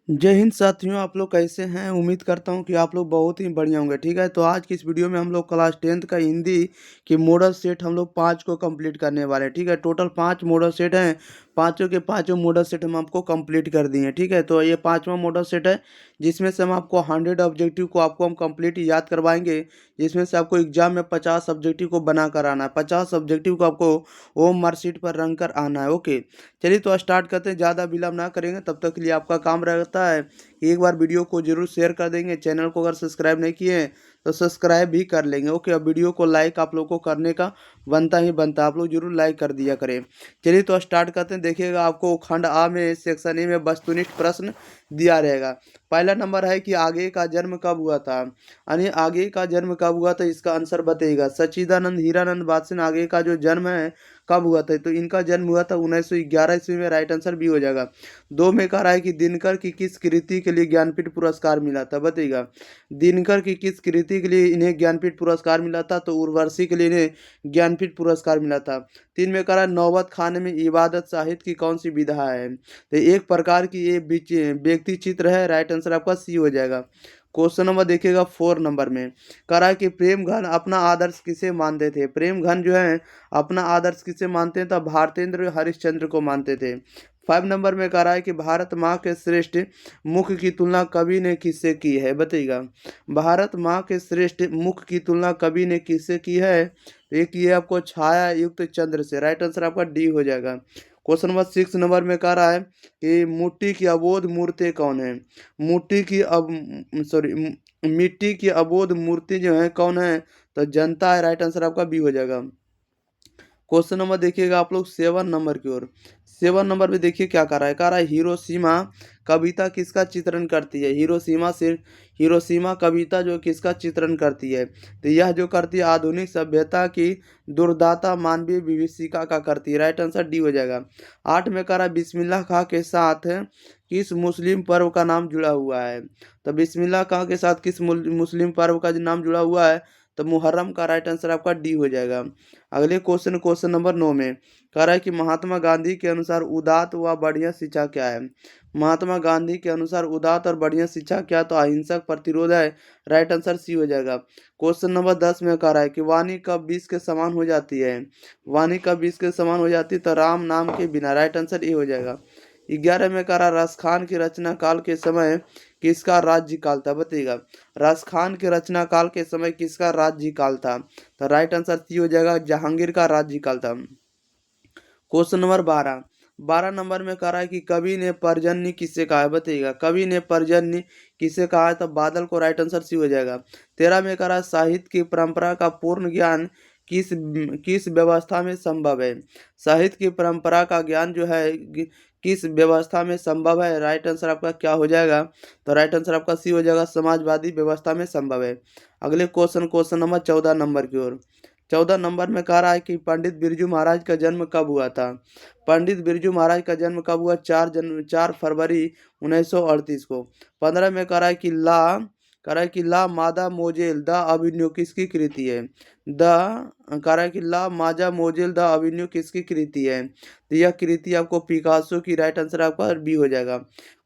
जय हिंद साथियों, आप लोग कैसे हैं? उम्मीद करता हूं कि आप लोग बहुत ही बढ़िया होंगे। ठीक है, तो आज की इस वीडियो में हम लोग क्लास 10th का हिंदी की मॉडल सेट हम लोग 5 को कंप्लीट करने वाले हैं। ठीक है, टोटल 5 मॉडल सेट हैं। पांचों के पांचों मॉडल सेट हम आपको कंप्लीट कर दिए हैं। ठीक है, तो ये पांचवा मॉडल सेट है जिसमें से हम आपको 100 ऑब्जेक्टिव को आपको हम कंप्लीट याद करवाएंगे। जिसमें से आपको एग्जाम में 50 ऑब्जेक्टिव को बना कर आना है। 50 ऑब्जेक्टिव को आपको होम मार्कशीट पर रंग कर आना है। ओके, चलिए तो स्टार्ट करते हैं। ज़्यादा विलम्ब ना करेंगे, तब तक के लिए आपका काम रहता है कि एक बार वीडियो को जरूर शेयर कर देंगे। चैनल को अगर सब्सक्राइब नहीं किए हैं तो सब्सक्राइब भी कर लेंगे। ओके, अब वीडियो को लाइक आप लोग को करने का बनता ही बनता है, आप लोग जरूर लाइक कर दिया करें। चलिए तो स्टार्ट करते हैं। देखिएगा, आपको खंड आ में सेक्शन ए में वस्तुनिष्ठ प्रश्न दिया रहेगा। पहला नंबर है कि आगे का जन्म कब हुआ था, यानी आगे का जन्म कब हुआ था, इसका आंसर बताइएगा। सच्चिदानंद हीरानंद बादशाह आगे का जो जन्म है कब हुआ था, तो इनका जन्म हुआ था 1911 ईस्वी में। राइट आंसर भी हो जाएगा। दो में कह रहा है कि दिनकर की किस कृति के लिए ज्ञानपीठ पुरस्कार मिला था, बताइएगा। दिनकर की किस कृति के लिए इन्हें ज्ञानपीठ पुरस्कार मिला था, तो उर्वशी के लिए इन्हें ज्ञानपीठ पुरस्कार मिला था। तीन में कह रहा है नौबत खाने में इबादत साहित्य की कौन सी विधा है, तो एक प्रकार की ये व्यक्ति चित्र है। राइट आंसर आपका सी हो जाएगा। क्वेश्चन नंबर देखिएगा 4 नंबर में कह रहा है कि प्रेम घन अपना आदर्श किसे मानते थे। प्रेम घन जो है अपना आदर्श किसे मानते हैं, तो भारतेंद्र हरिश्चंद्र को मानते थे। 5 नंबर में कह रहा है कि भारत माँ के श्रेष्ठ मुख की तुलना कवि ने किससे की है, बताइएगा। भारत माँ के श्रेष्ठ मुख की तुलना कवि ने किससे की है, तो एक ये आपको छाया युक्त चंद्र से। राइट आंसर आपका डी हो जाएगा। क्वेश्चन नंबर 6 नंबर में कह रहा है कि मिट्टी की अबोध मूर्ति कौन है। मिट्टी की अब सॉरी मिट्टी की अबोध मूर्ति जो है कौन है, तो जनता है। राइट आंसर आपका बी हो जाएगा। क्वेश्चन नंबर देखिएगा आप लोग 7 नंबर की ओर। 7 नंबर में देखिए क्या कर रहा है। कह रहा है हिरोशिमा कविता किसका चित्रण करती है। हिरोशिमा कविता जो किसका चित्रण करती है, तो यह जो करती है आधुनिक सभ्यता की दुर्दाता मानवीय विभीषिका का करती है। राइट आंसर डी हो जाएगा। 8 में कह रहा है बिस्मिल्लाह खां के साथ किस मुस्लिम पर्व का नाम जुड़ा हुआ है, तो बिस्मिल्लाह खां के साथ किस मुस्लिम पर्व का नाम जुड़ा हुआ है, तो मुहर्रम का। राइट आंसर आपका डी हो जाएगा। अगले क्वेश्चन नंबर 9 में कह रहा है कि महात्मा गांधी के अनुसार उदात्त व बढ़िया शिक्षा क्या है। महात्मा गांधी के अनुसार उदात्त और बढ़िया शिक्षा क्या, तो अहिंसक प्रतिरोध है। राइट आंसर सी हो जाएगा। क्वेश्चन नंबर 10 में कह रहा है कि वाणी कब विष के समान हो जाती है। वाणी कब विष के समान हो जाती है, तो राम नाम के बिना। राइट आंसर ए हो जाएगा। 11 में कह रहा रसखान की रचना काल के समय किसका राज्य काल था, बताइएगा। रसखान के रचना काल के समय किसका राज्य काल था, तो राइट आंसर सी हो जाएगा, जहांगीर का राज्य काल था। क्वेश्चन नंबर 12 नंबर में कह रहा है कि कवि ने पर्जन्य किससे कहा है, बताइएगा। कवि ने पर्जन्य किससे कहा है, तो बादल को। राइट आंसर सी हो जाएगा। 13 में कह रहा है साहित्य की परंपरा का पूर्ण ज्ञान किस किस व्यवस्था में संभव है। साहित्य की परंपरा का ज्ञान जो है किस व्यवस्था में संभव है। राइट आंसर आपका क्या हो जाएगा, तो राइट आंसर आपका सी हो जाएगा, समाजवादी व्यवस्था में संभव है। अगले क्वेश्चन नंबर 14 नंबर की ओर। 14 नंबर में कह रहा है कि पंडित बिरजू महाराज का जन्म कब हुआ था। पंडित बिरजू महाराज का जन्म कब हुआ, 4 फरवरी 1938 को। 15 में कह रहा है कि ला मादा मोजेल द अभिन्यू किसकी कृति है। कह रहा है कि ला माजा मोजेल द अभिन्यू किसकी कृति है, तो यह कृति आपको पिकासो की। राइट आंसर आपका बी हो जाएगा।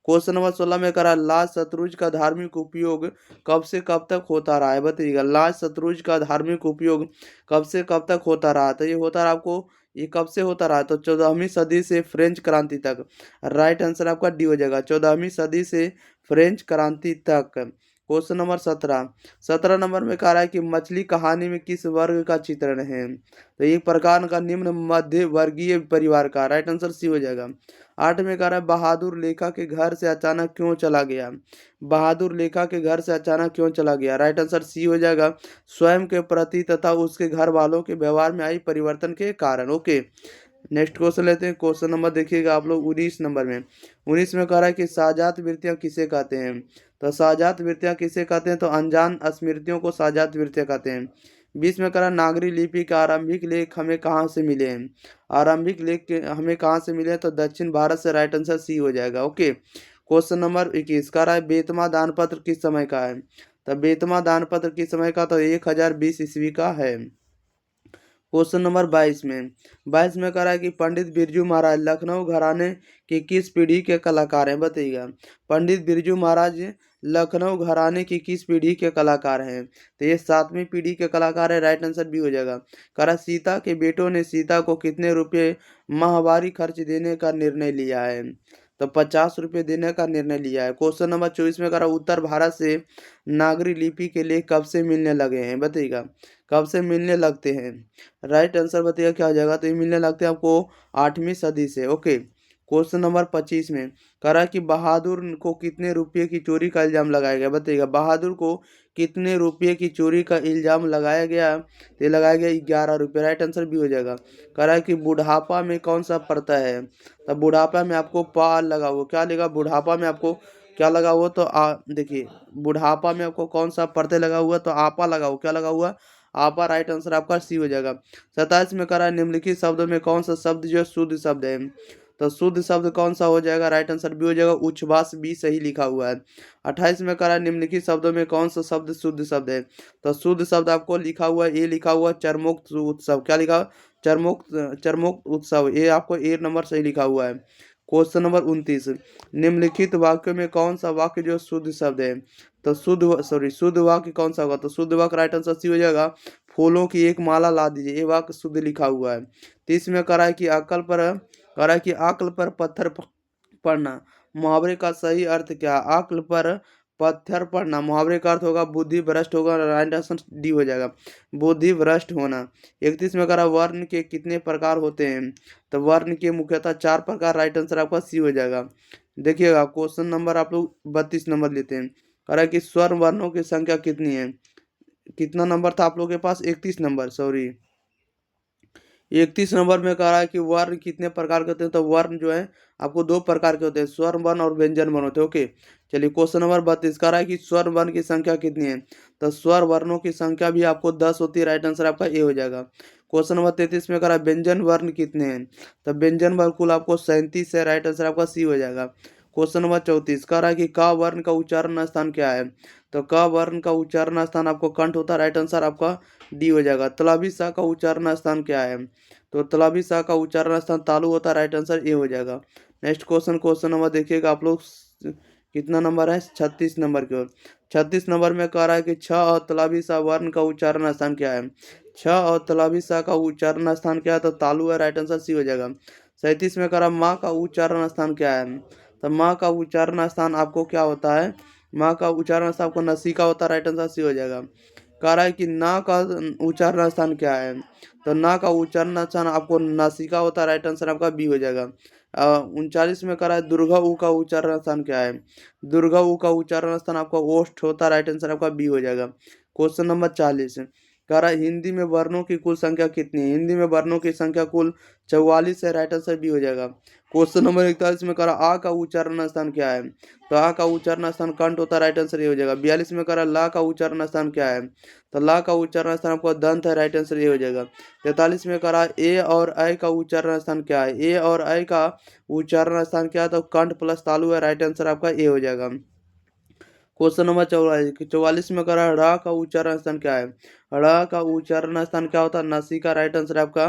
क्वेश्चन नंबर 16 में कह रहा है लाल शतरुंज का धार्मिक उपयोग कब से कब तक होता रहा है, बताइएगा। लाल शतरुंज का धार्मिक उपयोग कब से कब तक होता रहा, तो ये होता रहा आपको, ये कब से होता रहा, तो 14वीं सदी से फ्रेंच क्रांति तक। राइट आंसर आपका डी हो जाएगा, 14वीं सदी से फ्रेंच क्रांति तक। क्वेश्चन नंबर 17 नंबर में कह रहा है कि मछली कहानी में किस वर्ग का चित्रण है, तो एक प्रकार का निम्न मध्य वर्गीय परिवार का। राइट आंसर सी हो जाएगा। 8 में कह रहा है बहादुर लेखा के घर से अचानक क्यों चला गया। बहादुर लेखा के घर से अचानक क्यों चला गया, राइट आंसर सी हो जाएगा, स्वयं के प्रति तथा उसके घर वालों के व्यवहार में आई परिवर्तन के कारण। ओके, नेक्स्ट क्वेश्चन लेते हैं। क्वेश्चन नंबर देखिएगा आप लोग 19 नंबर में। 19 में कह रहा है कि साजात वृत्तियां किसे कहते हैं, तो साजात वृत्तियां किसे कहते हैं, तो अनजान स्मृतियों को साजात वृत्तियां कहते हैं। 20 में कह रहा नागरी लिपि के आरंभिक लेख हमें कहाँ से मिले हैं। आरंभिक लेख हमें कहाँ से मिले, तो दक्षिण भारत से। राइट आंसर सी हो जाएगा। ओके, क्वेश्चन नंबर 21 कह रहा है बेतमा दान पत्र किस समय का है, तो बेतमा दान पत्र किस समय का, तो 1020 ईस्वी का है। क्वेश्चन नंबर 22 में 22 में कह रहा है कि पंडित बिरजू महाराज लखनऊ घराने की किस पीढ़ी के कलाकार हैं, बताइएगा। पंडित बिरजू महाराज लखनऊ घराने की किस पीढ़ी के कलाकार हैं, तो ये 7वीं पीढ़ी के कलाकार है, राइट आंसर भी हो जाएगा। कह रहा सीता के बेटों ने सीता को कितने रुपये माहवारी खर्च देने का निर्णय लिया है, तो 50 रुपये देने का निर्णय लिया है। क्वेश्चन नंबर 24 में कह रहा उत्तर भारत से नागरी लिपि के लिए कब से मिलने लगे हैं, बताइएगा। कब से मिलने लगते हैं, राइट आंसर बताइएगा क्या हो जाएगा। तो ये मिलने लगते हैं आपको 8वीं सदी से। ओके, क्वेश्चन नंबर 25 में कह रहा है कि बहादुर को कितने रुपये की चोरी का इल्जाम लगाया गया, बताइएगा। बहादुर को कितने रुपये की चोरी का इल्जाम लगाया गया, तो ये लगाया गया 11 रुपये, राइट आंसर भी हो जाएगा। कह रहा है कि बुढ़ापा में कौन सा पड़ता है, तब बुढ़ापा में आपको पा लगा हुआ, क्या लगा बुढ़ापा में आपको क्या लगा हुआ, तो देखिए बुढ़ापा में आपको कौन सा प्रत्यय लगा हुआ, तो आपा लगा हुआ, क्या लगा हुआ आपा, राइट आंसर आपका सी हो जाएगा। 27 में कह रहा है निम्नलिखित शब्दों में कौन सा शब्द जो शुद्ध शब्द है, तो शुद्ध शब्द कौन सा हो जाएगा, राइट आंसर भी हो जाएगा, उच्छ्वास भी सही लिखा हुआ है। 28 में कह रहा है निम्नलिखित शब्दों में कौन सा शब्द शुद्ध शब्द है, तो शुद्ध शब्द आपको लिखा हुआ है, ये लिखा हुआ चरमोक्त उत्सव, क्या लिखा चरमोक्त उत्सव, ये आपको ए नंबर सही लिखा हुआ है। क्वेश्चन नंबर 29, निम्नलिखित वाक्यों में कौन सा वाक्य जो शुद्ध शब्द है, तो शुद्ध वाक्य कौन सा होगा, तो शुद्ध वाक्य राइट आंसर सी हो जाएगा, फूलों की एक माला ला दीजिए, ये वाक्य शुद्ध लिखा हुआ है। 30 में कह रहा है कि अक्ल पर पत्थर पड़ना, मुहावरे का सही अर्थ क्या, अक्ल पर पत्थर पड़ना मुहावरे का अर्थ होगा बुद्धि भ्रष्ट होगा, राइट आंसर डी हो जाएगा, बुद्धि भ्रष्ट होना। 31 में कह रहा वर्ण के कितने प्रकार होते हैं, तो वर्ण के मुख्यतः 4 प्रकार, राइट आंसर आपका सी हो जाएगा। देखिएगा क्वेश्चन नंबर आप लोग 32 नंबर लेते हैं। कह रहा है कि स्वर्ण वर्णों की संख्या कितनी है, कितना नंबर था आप लोगों के पास, 31 नंबर, सॉरी 31 नंबर में कह रहा है कि वर्ण कितने प्रकार के होते हैं, तो वर्ण जो है आपको 2 प्रकार के होते हैं, स्वर्ण वर्ण और व्यंजन वर्ण होते हैं। ओके, चलिए क्वेश्चन नंबर 32 कह रहा है कि स्वर्ण वर्ण की संख्या कितनी है, तो स्वर वर्णों की संख्या भी आपको 10 होती है, राइट आंसर आपका ए हो जाएगा। क्वेश्चन नंबर 33 में कह रहा है व्यंजन वर्ण कितने हैं, तो व्यंजन वर्ण कुल आपको 37 है, राइट आंसर आपका सी हो जाएगा। क्वेश्चन नंबर 34 कह रहा है कि क वर्ण का उच्चारण स्थान क्या है, तो क वर्ण का उच्चारण स्थान आपको कंठ होता है, राइट आंसर आपका डी हो जाएगा। तलाबी सा का उच्चारण स्थान क्या है, तो तलाबी सा का उच्चारण स्थान तालु होता है, राइट आंसर ए हो जाएगा। नेक्स्ट क्वेश्चन नंबर देखिएगा आप लोग, कितना नंबर है 36 नंबर की ओर। 36 नंबर में कह रहा है कि छ और तलाबी सा वर्ण का उच्चारण स्थान क्या है, छ और तलाबी सा का उच्चारण स्थान क्या है, तो तालु है, राइट आंसर सी हो जाएगा। 37 में कह रहा माँ का उच्चारण स्थान क्या है, तो माँ का उच्चारण स्थान आपको क्या होता है, माँ का उच्चारण स्थान आपको नसिका होता है, राइट आंसर सी हो जाएगा। कह रहा है कि ना का उच्चारण स्थान क्या है, तो ना का उच्चारण स्थान आपको नासिका होता है, राइट आंसर आपका बी हो जाएगा। 39 में कह रहा है दुर्गा ऊ का उच्चारण स्थान क्या है, दुर्गा ऊ का उच्चारण स्थान आपका ओष्ठ होता है, राइट आंसर आपका बी हो जाएगा। क्वेश्चन नंबर 40 कह रहा है हिंदी में वर्णों की कुल संख्या कितनी है, हिंदी में वर्णों की संख्या कुल 44 है, राइट आंसर बी हो जाएगा। क्वेश्चन नंबर 41 में कह रहा आ का उच्चारण स्थान क्या है, तो आ का उच्चारण स्थान कंठ होता है, राइट आंसर ये हो जाएगा। 42 में कह रहा ला का उच्चारण स्थान क्या है, तो ला का उच्चारण स्थान आपका दंत है, राइट आंसर ये हो जाएगा। 43 में कह रहा ए और ऐ का उच्चारण स्थान क्या है, ए और ऐ का उच्चारण स्थान क्या है, तो कंठ प्लस तालु है, राइट आंसर आपका ए हो जाएगा। क्वेश्चन नंबर 44 में कह रहा है रा का उच्चारण स्थान क्या है, रा का उच्चारण स्थान क्या होता है, नासिका, राइट आंसर आपका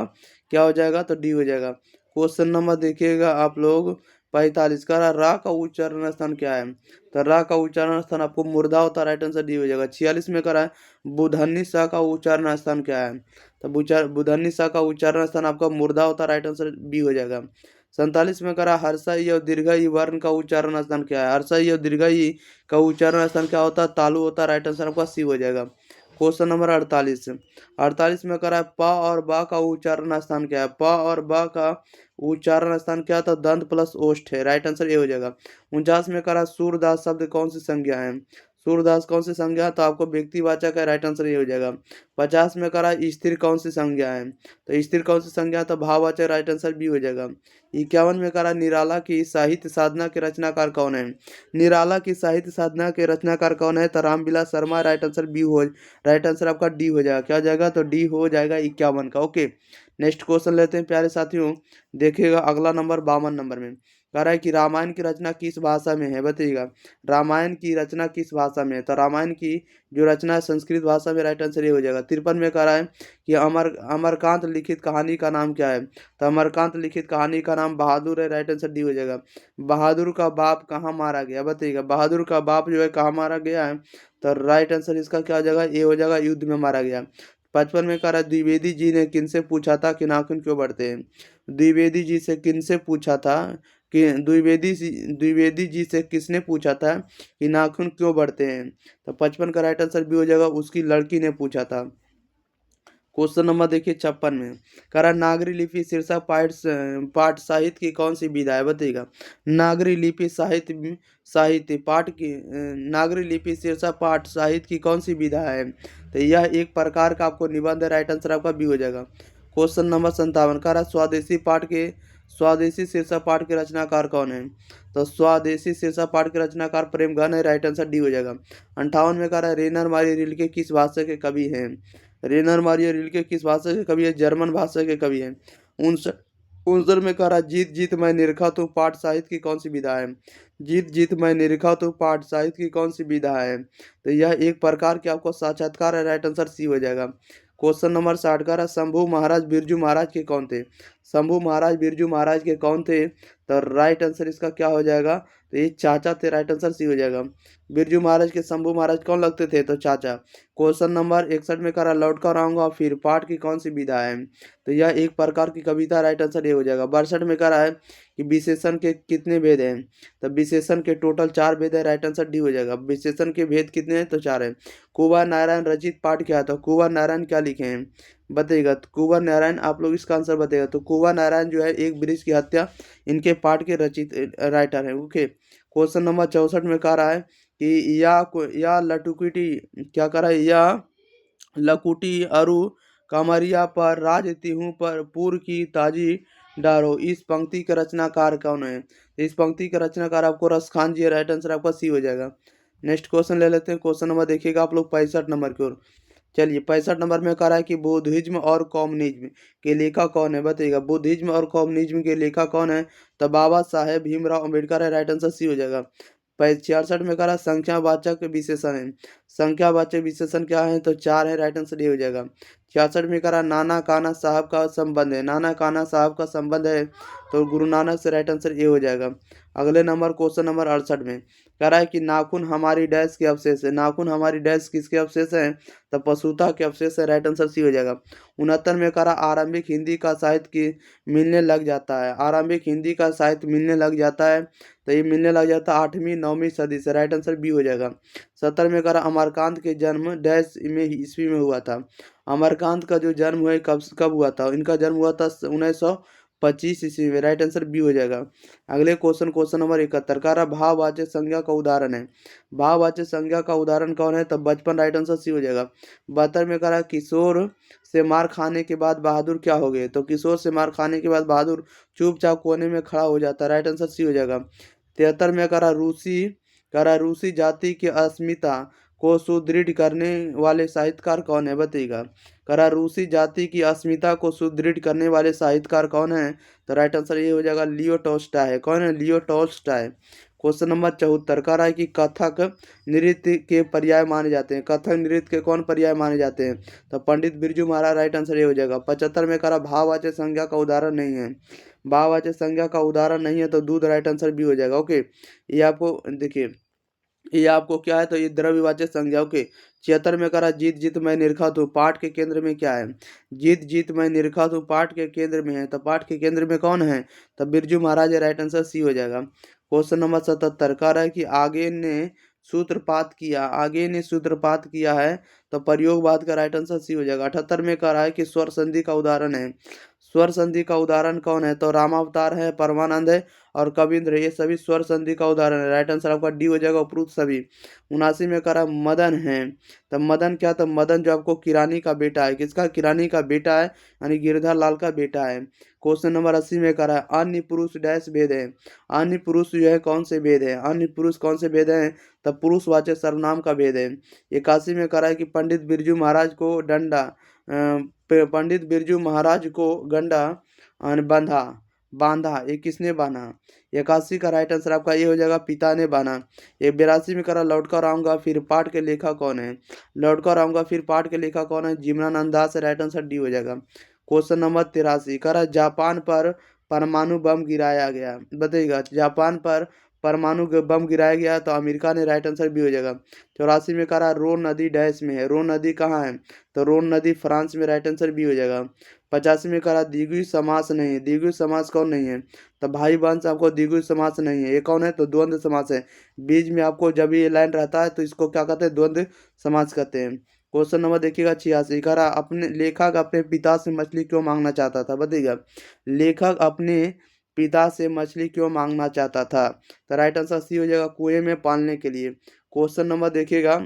क्या हो जाएगा, तो डी हो जाएगा। क्वेश्चन नंबर देखिएगा आप लोग 45 का रा का उच्चारण स्थान क्या है, तो रा का उच्चारण स्थान आपको मुर्दा होता है, राइट आंसर डी हो जाएगा। 46 में कह रहा है बुधन्नी सा का उच्चारण स्थान क्या है, तो बुधन्नी सा का उच्चारण स्थान आपका मुर्दा होता है, राइट आंसर बी हो जाएगा। 47 में कह रहा है हर्षा ई और दीर्घा ई वर्ण का उच्चारण स्थान क्या है, हर्षा ई और दीर्घा ई का उच्चारण स्थान क्या होता है, तालु होता है, राइट आंसर आपका सी हो जाएगा। क्वेश्चन नंबर 48 में कह रहा है प और बा का उच्चारण स्थान क्या है, प और बा का उच्चारण स्थान क्या है, तो दंत प्लस ओष्ठ है, राइट आंसर ये हो जाएगा। 49 में कह रहा है सूरदास शब्द कौन सी संज्ञा है, सूरदास कौन सी संज्ञा है, तो आपको व्यक्तिवाचक है, राइट आंसर ये हो जाएगा। 50 में कह रहा है स्थिर कौन सी संज्ञा है, तो स्थिर कौन सी संज्ञा है, तो भाववाचक, राइट आंसर बी हो जाएगा। 51 में कह रहा है निराला की साहित्य साधना के रचनाकार कौन है, निराला की साहित्य साधना के रचनाकार कौन है, तो Ramvilas Sharma, right answer B हो, राइट आंसर आपका डी हो जाएगा, क्या हो जाएगा, तो डी हो जाएगा 51 का। ओके, नेक्स्ट क्वेश्चन लेते हैं प्यारे साथियों, देखिएगा अगला नंबर 52 नंबर में कह रहा है कि रामायण की रचना किस भाषा में है, बताइएगा। रामायण की रचना किस भाषा में है, तो रामायण की जो रचना है संस्कृत भाषा में, राइट आंसर ये हो जाएगा। 53 में कह रहा है कि अमरकांत लिखित कहानी का नाम क्या है, तो अमरकांत लिखित कहानी का नाम बहादुर है, राइट आंसर डी हो जाएगा। बहादुर का बाप कहाँ मारा गया, बताइएगा। बहादुर का बाप जो है कहाँ मारा गया है, तो राइट आंसर इसका क्या हो जाएगा, ये हो जाएगा, युद्ध में मारा गया। 55 में कह रहा है द्विवेदी जी ने किनसे पूछा था कि नाखून क्यों बढ़ते हैं, द्विवेदी जी से किनसे पूछा था कि द्विवेदी जी से किसने पूछा था कि नाखून क्यों बढ़ते हैं, तो 55 का राइट आंसर भी हो जाएगा, उसकी लड़की ने पूछा था। क्वेश्चन नंबर देखिए 56 में, कह रहा नागरी लिपि शीर्षक पाठ साहित्य की कौन सी विधा है, बताइएगा। नागरी लिपि साहित्य साहित्य पाठ की नागरी लिपि शीर्षक पाठ साहित्य की कौन सी विधा है, तो यह एक प्रकार का आपको निबंध है, राइट आंसर आपका बी हो जाएगा। क्वेश्चन नंबर 57, कह रहा स्वदेशी शीर्षक पाठ के रचनाकार कौन है, तो स्वदेशी शीर्षक पाठ के रचनाकार प्रेमगन है, राइट आंसर डी हो जाएगा। 58 में कह रहा है रेनर मारी रिल्के किस भाषा के कवि हैं, रेनर मारिया रिल्के किस भाषा के कवि है, जर्मन भाषा के कवि हैं। 59 में कह रहा जीत जीत मैं निरखा तो पाठ साहित्य की कौन सी विधा है, जीत जीत मैं निरखा तो पाठ साहित्य की कौन सी विधा है, तो यह एक प्रकार के आपको साक्षात्कार है, राइट आंसर सी हो जाएगा। क्वेश्चन नंबर 60 का शंभू महाराज बिरजू महाराज के कौन थे, शंभू महाराज बिरजू महाराज के कौन थे, तो राइट आंसर इसका क्या हो जाएगा, तो ये चाचा थे, राइट आंसर सी हो जाएगा। बिरजू महाराज के शंभू महाराज कौन लगते थे, तो चाचा। क्वेश्चन नंबर 61 में करा लौट कर आऊंगा फिर पाठ की कौन सी विधा है, तो यह एक प्रकार की कविता, राइट आंसर ये हो जाएगा। 62 में करा है कि विशेषण के कितने भेद हैं, तो विशेषण के टोटल 4 भेद है, राइट आंसर डी हो जाएगा। विशेषण के भेद कितने हैं, तो 4 है। कुंवर नारायण रचित पाठ क्या है, तो कुंवर नारायण क्या लिखे हैं, बताइएगा। तो कुंवर नारायण आप लोग इसका आंसर बताइएगा, तो कुंवर नारायण जो है एक वृक्ष की हत्या इनके पाठ के रचित राइटर है, ओके। क्वेश्चन नंबर 64 में कह रहा है कि या लटुकिटी क्या कह रहा है, या लकुटी अरु कमरिया पर राज तिहु पर पूर की ताजी डारो, इस पंक्ति का रचनाकार कौन है, इस पंक्ति का रचनाकार आपको रसखान जी है, राइट आंसर आपका सी हो जाएगा। नेक्स्ट क्वेश्चन ले लेते हैं। क्वेश्चन नंबर देखिएगा आप लोग 65 नंबर की ओर। चलिए 65 नंबर में कह रहा है कि बुद्धिज्म और कम्युनिज्म के लेखक कौन है, बताइएगा। बुद्धिज्म और कम्युनिज्म के लेखक कौन है, तो बाबा साहेब भीमराव अम्बेडकर है, राइट आंसर सी हो जाएगा। 66 में कह रहा है संख्यावाचक विशेषण है, संख्यावाचक विशेषण क्या है, तो 4 है, राइट आंसर ये हो जाएगा। 66 में कह रहा नाना काना साहब का संबंध है, नाना काना साहब का संबंध है, तो गुरु नानक से, राइट आंसर ये हो जाएगा। अगले नंबर क्वेश्चन नंबर 68 में कह रहा है कि नाखून हमारी डैश के अवशेष है, नाखून हमारी डैश किसके अवशेष है, तो पशुता के अवशेष है, राइट आंसर सी हो जाएगा। 69 में कह रहा आरंभिक हिंदी का साहित्य की मिलने लग जाता है, आरंभिक हिंदी का साहित्य मिलने लग जाता है, तो ये मिलने लग जाता है 8वीं 9वीं सदी से, राइट आंसर बी हो जाएगा। 70 में कह रहा अमरकांत के जन्म डैश में ईस्वी में हुआ था, अमरकांत का जो जन्म हुआ कब कब हुआ था, इनका जन्म हुआ था 1925 ईस्वी में, राइट आंसर बी हो जाएगा। अगले क्वेश्चन नंबर 71 का रहा भाववाचक संज्ञा का उदाहरण है, भाववाचक संज्ञा का उदाहरण कौन है, तब बचपन, राइट आंसर सी हो जाएगा। 72 में कह रहा किशोर से मार खाने के बाद बहादुर क्या हो गए, तो किशोर से मार खाने के बाद बहादुर चुपचाप कोने में खड़ा हो जाता है, राइट आंसर सी हो जाएगा। 73 में कह रहा रूसी जाति की अस्मिता को सुदृढ़ करने वाले साहित्यकार कौन है, बताइएगा। कह रहा रूसी जाति की अस्मिता को सुदृढ़ करने वाले साहित्यकार कौन है, तो राइट आंसर ये हो जाएगा, लियो टॉल्स्टॉय है। कौन है, लियो टॉल्स्टॉय। क्वेश्चन नंबर 74 कह रहा है कि कथक नृत्य के पर्याय माने जाते हैं, कथक नृत्य के कौन पर्याय माने जाते हैं, तो पंडित बिरजू महाराज, राइट आंसर ये हो जाएगा। 75 में कह रहा भाववाचक संज्ञा का उदाहरण नहीं है, भाववाचक संज्ञा का उदाहरण नहीं है, तो दूध, राइट आंसर भी हो जाएगा, ओके। ये आपको देखिए, ये आपको क्या है, तो ये द्रव्यवाचक संज्ञा, ओके। 76 में करा जीत जीत मैं निरखा हूँ पाठ के केंद्र में क्या है, जीत जीत मैं निरखा हूँ पाठ के केंद्र में है, तो पाठ के केंद्र में कौन है, तब बिरजू महाराज है, राइट आंसर सी हो जाएगा। क्वेश्चन नंबर 77 कह रहा है कि आगे ने सूत्रपात किया, आगे ने सूत्रपात किया है, तो प्रयोगवाद का राइट आंसर सी हो जाएगा। 78 में कह रहा है कि स्वर संधि का उदाहरण है, स्वर संधि का उदाहरण कौन है, तो रामावतार है, परमानंद है और कविंद्र, ये सभी स्वर संधि का उदाहरण है, राइट आंसर आपका डी हो जाएगा, उपरोक्त सभी। 79 में कह रहा मदन है, तब मदन क्या, तो मदन जो आपको किरानी का बेटा है, किसका, किरानी का बेटा है, यानी गिरधर लाल का बेटा है। क्वेश्चन नंबर 80 में कह रहा है अन्य पुरुष डैश भेद है, अन्य पुरुष जो है कौन से भेद है, अन्य पुरुष कौन से भेद है, तब पुरुषवाचक सर्वनाम का भेद है। 81 में कह रहा है कि पंडित बिरजू महाराज को पंडित बिरजू महाराज को गंडा बंधा, बांधा, ये किसने बांधा? 81 का राइट आंसर आपका ये हो जाएगा, पिता ने बांधा। ये 82 में करा लौट कर आऊंगा फिर पाठ के लेखक कौन है? लौट कर आऊंगा फिर पाठ के लेखक कौन है? जीवनानंद दास, राइट आंसर डी हो जाएगा। क्वेश्चन नंबर 83 करा जापान पर परमाणु बम गिराया गया, बताइएगा जापान पर परमाणु बम गिराया गया तो अमेरिका ने, राइट आंसर भी हो जाएगा। 84 में करा रोन नदी डैश में है, रोन नदी कहाँ है? तो रोन नदी फ्रांस में, राइट आंसर भी हो जाएगा। 85 में करा द्विगु समास नहीं है, द्विगु समास कौन नहीं है? तो भाई बहन से आपको द्विगु समास नहीं है, ये कौन है? तो द्वंद्व समास है। बीच में आपको जब ये लाइन रहता है तो इसको क्या कहते हैं? द्वंद्व समास कहते हैं। क्वेश्चन नंबर देखिएगा 86 करा अपने लेखक अपने पिता से मछली क्यों मांगना चाहता था, बताइएगा लेखक अपने पिता से मछली क्यों मांगना चाहता था? तो राइट आंसर सी हो जाएगा, कुएं में पालने के लिए। क्वेश्चन नंबर देखिएगा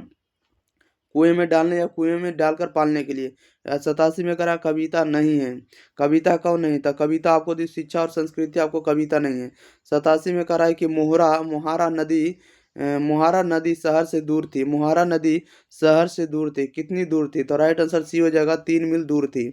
कुएं में डालने या कुएं में डालकर पालने के लिए। 87 में करा कविता नहीं है, कविता कौन नहीं था? कविता आपको दी शिक्षा और संस्कृति, आपको कविता नहीं है। 87 में करा है कि मुहारा नदी शहर से दूर थी, मुहारा नदी शहर से दूर थी, कितनी दूर थी? तो राइट आंसर सी हो जाएगा, 3 मील दूर थी।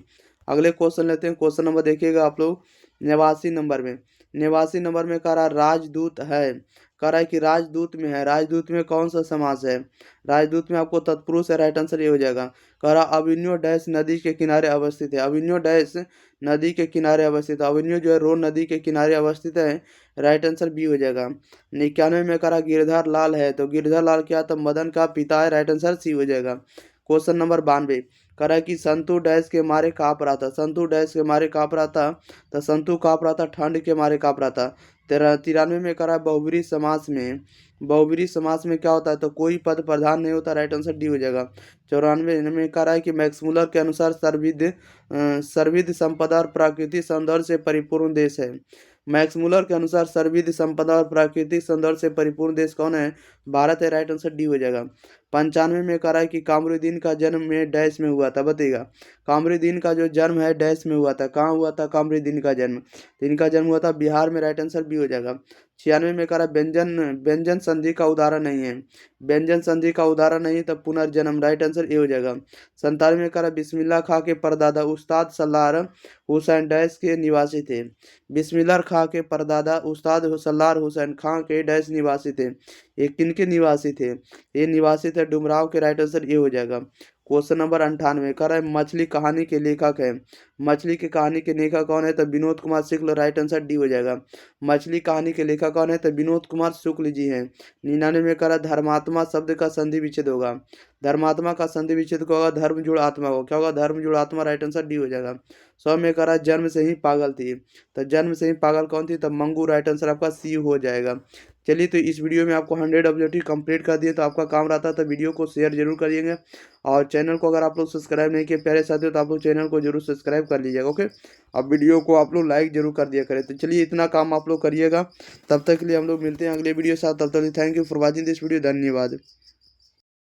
अगले क्वेश्चन लेते हैं, क्वेश्चन नंबर देखिएगा आप लोग 89 नंबर में। 89 नंबर में कह रहा राजदूत है, कह रहा है कि राजदूत में है, राजदूत में कौन सा समास है? राजदूत में आपको तत्पुरुष है, राइट आंसर ये हो जाएगा। कह रहा अभिन्यो डैश नदी के किनारे अवस्थित है, अभिन्यो डैश नदी के किनारे अवस्थित है, अभिन्यो जो है रोन नदी के किनारे अवस्थित है, राइट आंसर बी हो जाएगा। 91 में कह रहा गिरधर लाल है, तो गिरधर लाल क्या? तो मदन का पिता है, राइट आंसर सी हो जाएगा। क्वेश्चन नंबर 92 कह रहा है कि संतू डैश के मारे काँप रहा था, संतू डैश के मारे काँप रहा था, तो संतू काँप रहा था ठंड के मारे काँप रहा था। 93 में कह रहा है बहुब्रीहि समास में, बहुब्रीहि समास में क्या होता है? तो कोई पद प्रधान नहीं होता, राइट आंसर डी हो जाएगा। 94 में कह रहा है कि मैक्समुलर के अनुसार सर्विद संपदा और प्राकृतिक सौंदर्य से परिपूर्ण देश है। मैक्समुलर के अनुसार सर्विद संपदा और प्राकृतिक सौंदर्य से परिपूर्ण देश कौन है? भारत है, राइट आंसर डी हो जाएगा। 95 में कह रहा है कि कामरुद्दीन का जन्म में डैश में हुआ था, बताइएगा कामरुद्दीन का जो जन्म है डैश में हुआ था, कहाँ हुआ था कामरुद्दीन का जन्म? तो इनका जन्म हुआ था बिहार में, राइट आंसर बी हो जाएगा। 96 में कह रहा व्यंजन व्यंजन संधि का उदाहरण नहीं है, व्यंजन संधि का उदाहरण नहीं है तो पुनर्जन्म, राइट आंसर ए हो जाएगा। 97 में कह रहा बिस्मिल्लाह खां के परदादा उस्ताद सल्लार हुसैन डैश के निवासी थे, बिस्मिल्लाह खां के परदादा उस्ताद सल्लार हुसैन खां के डैश निवासी थे, ये किनके निवासी थे? ये निवासी थे डुमराव के, राइट आंसर ये हो जाएगा। क्वेश्चन नंबर 98 कह रहा है मछली कहानी के लेखक है, मछली की कहानी के लेखक कौन है? तो Vinod Kumar Shukla, right answer D हो जाएगा। मछली कहानी के लेखक कौन है? तो विनोद कुमार शुक्ल जी हैं। 99 में कह रहा धर्मात्मा शब्द का संधि विच्छेद होगा, धर्मात्मा का संधि विच्छेद को होगा धर्म जुड़ आत्मा को, क्या होगा? धर्म जुड़ आत्मा, राइट आंसर डी हो जाएगा। 100 में कह रहा जन्म से ही पागल थी, तो जन्म से ही पागल कौन थी? तो मंगू, राइट आंसर आपका सी हो जाएगा। चलिए तो इस वीडियो में आपको 100 ऑब्जेक्टिव कंप्लीट कर दिए, तो आपका काम रहता है तो वीडियो को शेयर जरूर करिएगा, और चैनल को अगर आप लोग सब्सक्राइब नहीं किए प्यारे साथियों तो आप लोग चैनल को जरूर सब्सक्राइब कर लीजिएगा, ओके। अब वीडियो को आप लोग लाइक जरूर कर दिया करें। तो चलिए इतना काम आप लोग करिएगा, तब तक के लिए हम लोग मिलते हैं अगले वीडियो साथ, तब तक thank you for watching this video, धन्यवाद।